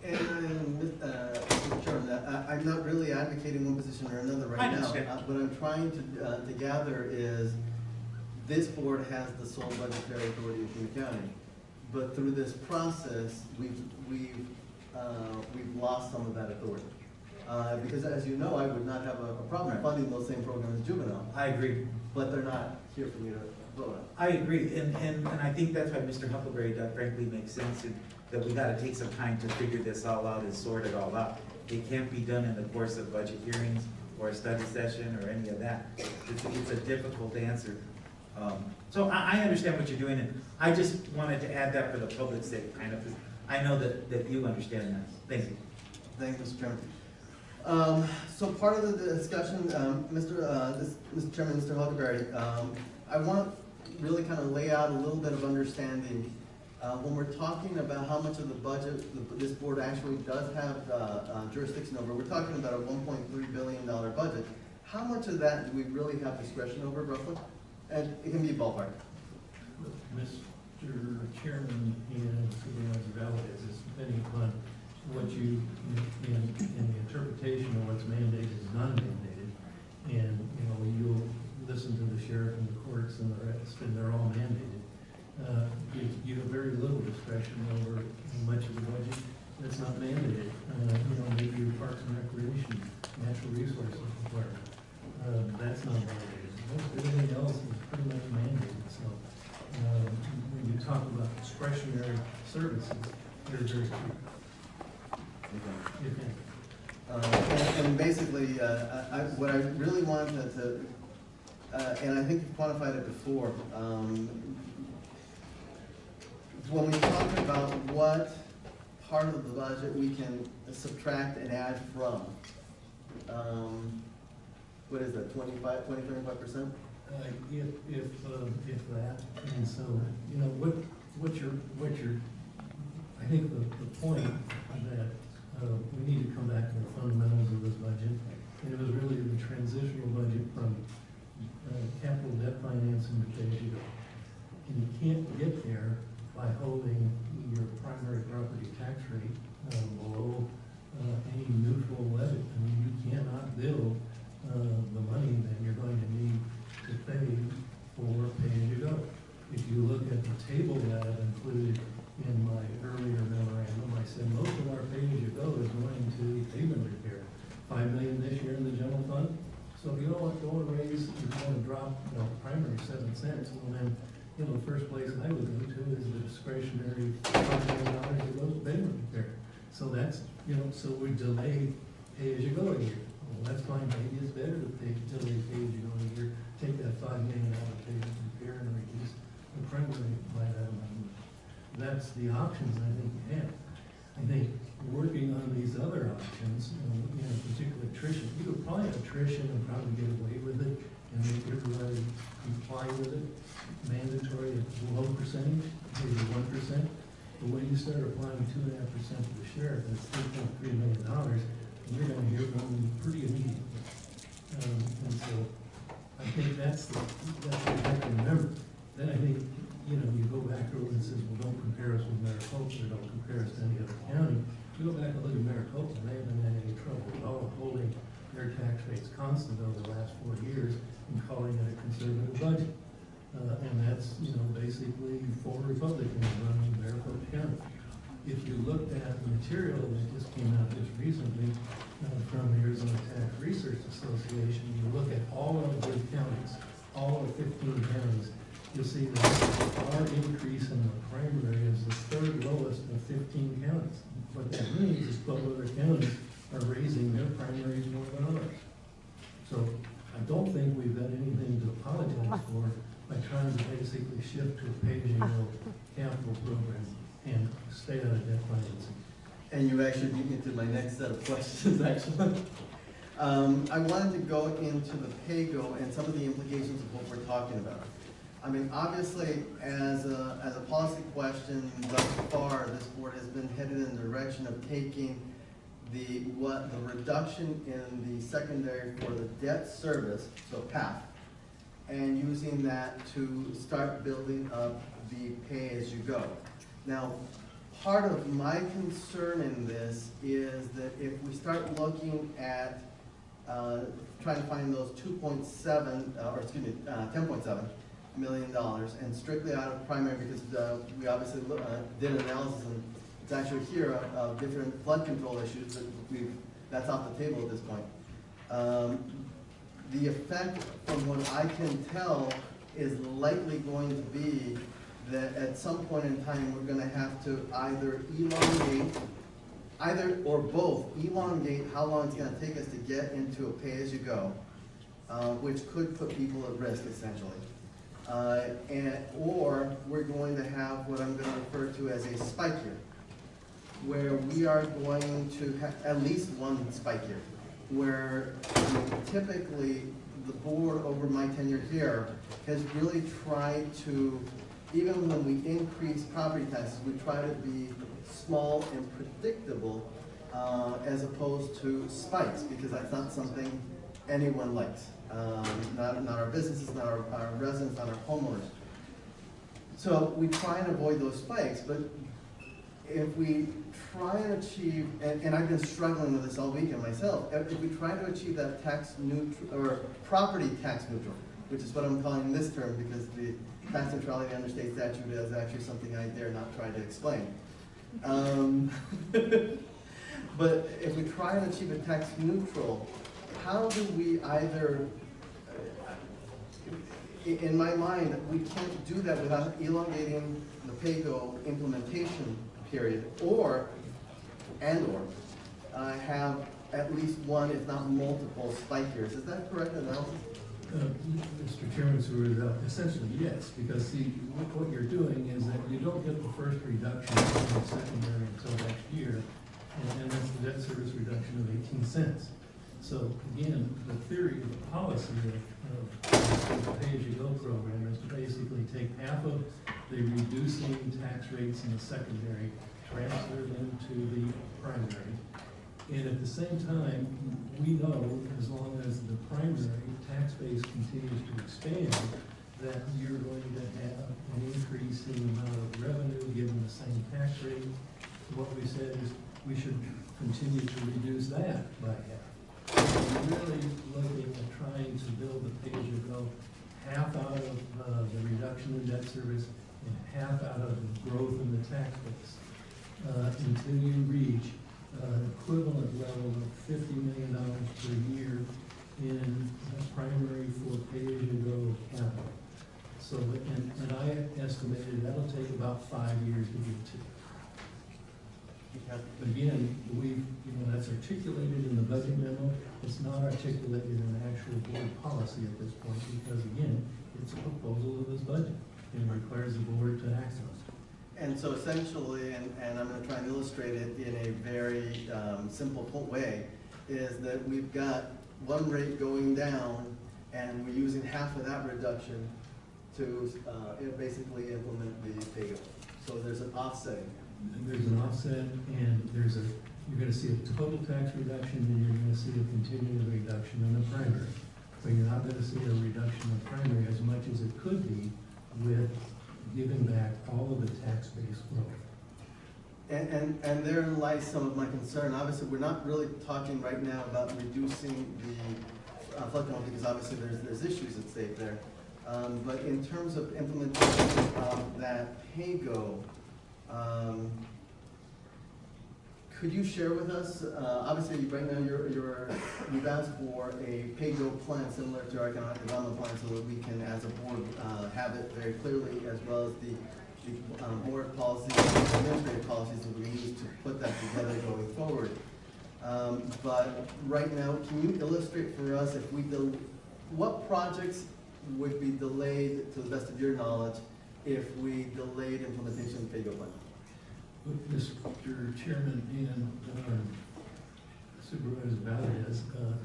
And, Mr. Chairman, I'm not really advocating one position or another I right now. understand. What I'm trying to gather is, this board has the sole budgetary authority in Pima County. But through this process, we've lost some of that authority. Because as you know, I would not have a problem Right. funding those same programs as juvenile, I agree. but they're not here for me to vote on. I agree, and I think that's why Mr. Huckleberry frankly makes sense, and that we gotta take some time to figure this all out and sort it all out. It can't be done in the course of budget hearings or a study session or any of that. It's a difficult answer. So I understand what you're doing, and I just wanted to add that for the public's sake, kind of, 'cause I know that you understand that. Thank you. Thank you, Mr. Chairman. So part of the discussion, Mr. Chairman, Mr. Huckleberry, I want to really kind of lay out a little bit of understanding. When we're talking about how much of the budget this board actually does have jurisdiction over, we're talking about a $1.3 billion budget. How much of that do we really have discretion over, roughly? And it can be ballpark. Mr. Chairman and Supervisor Valdez, is depending upon what you, in the interpretation of what's mandated is non-mandated. And, you'll listen to the sheriff and the courts and the rest, and they're all mandated. You have very little discretion over much of the budget that's not mandated. Maybe your parks and recreation, natural resources department, that's not mandated. Everything else is pretty much mandated. So when you talk about discretionary services, they're very few. If any. And basically, what I really wanted and I think you quantified it before, when we talk about what part of the budget we can subtract and add from, what is that, 25%? If that, and so, what you're, I think the point that we need to come back to the fundamentals of this budget, and it was really the transitional budget from capital debt financing to pay-as-you-go. And you can't get there by holding your primary property tax rate below any neutral levy. I mean, you cannot build the money that you're going to need to pay for pay-as-you-go. If you look at the table that I've included in my earlier memorandum, I said most of our pay-as-you-go is going to pavement repair. $5 million this year in the general fund. So if you don't want to raise, you want to drop primary 7 cents, well then, the first place I would go to is the discretionary $5 million that goes to pavement repair. So that's, so we delay pay-as-you-go a year. Well, that's fine, maybe it's better to delay pay-as-you-go a year, take that $5 million out of pavement repair and reduce the primary by that amount. That's the options I think you have. I think working on these other options, particularly attrition, you could probably have attrition and probably get away with it and make everybody comply with it. Mandatory at low percentage, maybe 1%. But when you start applying 2.5% to the sheriff, that's $3.3 million, and you're going to hear from them pretty immediately. And so I think that's what you have to remember. Then I think, you go back over and says, well, don't compare us with Maricopa, don't compare us to any other county. You go back and look at Maricopa, they haven't had any trouble at all holding their tax rates constant over the last 4 years and calling it a conservative budget. And that's, basically 4 Republicans running Maricopa County. If you looked at the material that just came out just recently from the Arizona Tax Research Association, you look at all of the counties, all of 15 counties, you'll see that our increase in the primary is the 3rd lowest of 15 counties. What that means is 12 other counties are raising their primaries more than ours. So I don't think we've got anything to apologize for basically shift to a pay-as-you-go capital program and stay out of debt financing. And you actually beat me to my next set of questions, actually. I wanted to go into the pay-go and some of the implications of what we're talking about. I mean, obviously, as a policy question, thus far, this board has been headed in the direction of taking the reduction in the secondary for the debt service, so PAF, and using that to start building up the pay-as-you-go. Now, part of my concern in this is that if we start looking at trying to find those 10.7 million dollars, and strictly out of primary, because we obviously did an analysis, and it's actually here of different flood control issues that that's off the table at this point. The effect, from what I can tell, is likely going to be that at some point in time, we're gonna have to either or both elongate how long it's gonna take us to get into a pay-as-you-go, which could put people at risk, essentially. Or we're going to have what I'm gonna refer to as a spike year, where we are going to have at least one spike year, where typically the board over my tenure here has really tried to, even when we increase property taxes, we try to be small and predictable as opposed to spikes, because that's not something anyone likes. Not our businesses, not our residents, not our homeowners. So we try and avoid those spikes, but if we try and achieve, and I've been struggling with this all weekend myself, if we try to achieve that tax neutral, or property tax neutral, which is what I'm calling this term, because the tax neutrality under state statute is actually something I dare not try to explain. But if we try and achieve a tax neutral, how do we either, in my mind, we can't do that without elongating the pay-go implementation period, or have at least one, if not multiple, spike years. Is that correct analysis? Mr. Chairman, essentially yes, because see, what you're doing is that you don't get the first reduction in the secondary until next year, and that's the debt service reduction of 18 cents. So again, the theory of the policy of the pay-as-you-go program is to basically take half of the reducing tax rates in the secondary, transfer them to the primary. And at the same time, we know as long as the primary tax base continues to expand, that you're going to have an increase in the amount of revenue given the same tax rate. What we said is we should continue to reduce that by half. We're really looking at trying to build the pay-as-you-go half out of the reduction in debt service and half out of the growth in the tax base until you reach an equivalent level of $50 million per year in primary for pay-as-you-go capital. So, and I estimated that'll take about 5 years to get to. Again, that's articulated in the budget memo. It's not articulated in actual board policy at this point, because again, it's a proposal of this budget and requires the board to act on it. And so essentially, and I'm going to try and illustrate it in a very simple way, is that we've got one rate going down, and we're using half of that reduction to basically implement the pay-go. So there's an offsetting. There's an offset, and you're going to see a total tax reduction, and you're going to see a continuing reduction in the primary. But you're not going to see a reduction in primary as much as it could be with giving back all of the tax base growth. And therein lies some of my concern. Obviously, we're not really talking right now about reducing the flood control, because obviously there's issues at stake there. But in terms of implementation of that pay-go, could you share with us, obviously right now you've asked for a pay-go plan similar to our economic development plan, so that we can, as a board, have it very clearly, as well as the board policies and administrative policies that we use to put that together going forward. But right now, can you illustrate for us what projects would be delayed, to the best of your knowledge, if we delayed implementation of the pay-go plan? Mr. Chairman and Supervisor Valdez,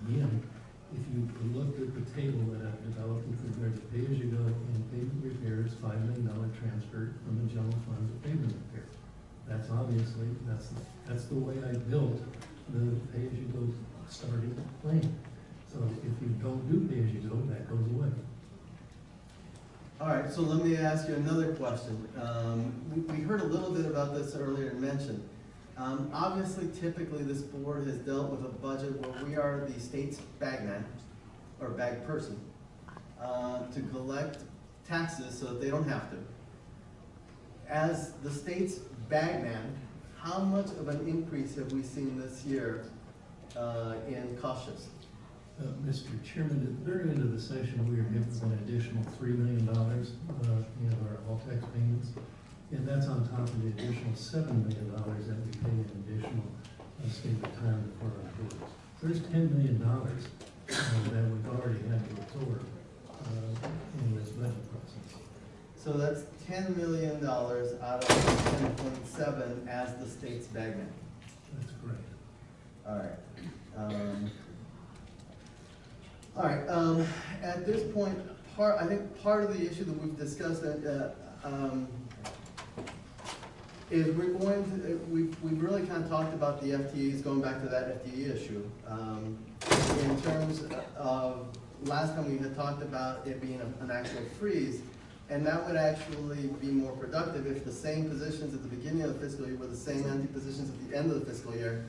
again, if you looked at the table that I've developed with regard to pay-as-you-go and pavement repairs, $5 million transfer from the general fund to pavement repair. That's obviously, that's the way I built the pay-as-you-go starting plan. So if you don't do pay-as-you-go, that goes away. All right, so let me ask you another question. We heard a little bit about this earlier mentioned. Obviously, typically, this board has dealt with a budget where we are the state's bag man, or bag person, to collect taxes so that they don't have to. As the state's bag man, how much of an increase have we seen this year in cost shifts? Mr. Chairman, at the very end of the session, we were given an additional $3 million in our all-tax payments. And that's on top of the additional $7 million that we pay in additional state retirement for our employees. So there's $10 million that we've already had to absorb in this budget process. So that's $10 million out of 10.7 as the state's bag man. That's correct. All right. At this point, I think part of the issue that we've discussed is we've really kind of talked about the FTEs, going back to that FTE issue. In terms of last time we had talked about it being an actual freeze, and that would actually be more productive if the same positions at the beginning of the fiscal year were the same empty positions at the end of the fiscal year,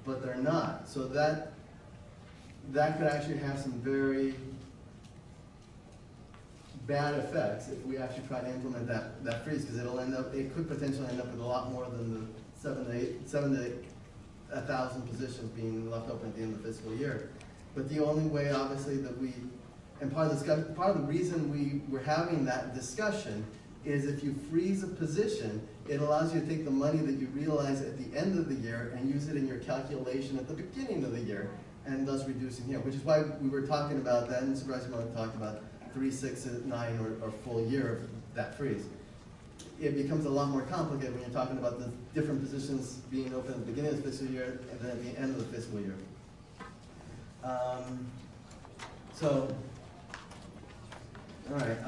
but they're not. So that could actually have some very bad effects if we actually try to implement that freeze, because it could potentially end up with a lot more than the 7 to 1,000 positions being left open at the end of the fiscal year. But the only way, obviously, that and part of the reason we're having that discussion is if you freeze a position, it allows you to take the money that you realize at the end of the year and use it in your calculation at the beginning of the year, and thus reducing here, which is why we were talking about that, and Supervisor Miller talked about 3, 6, 9, or full year of that freeze. It becomes a lot more complicated when you're talking about the different positions being open at the beginning of the fiscal year and then at the end of the fiscal year. All right.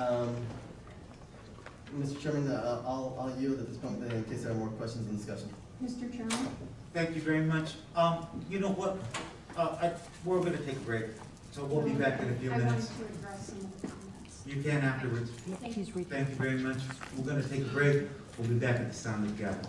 Mr. Chairman, I'll yield at this point in case there are more questions and discussion. Mr. Chairman? Thank you very much. You know what? We're gonna take a break, so we'll be back in a few I wanted minutes. to address some of the comments. You can afterwards. Thank you very much. We're gonna take a break. We'll be back at the sound of the gavel.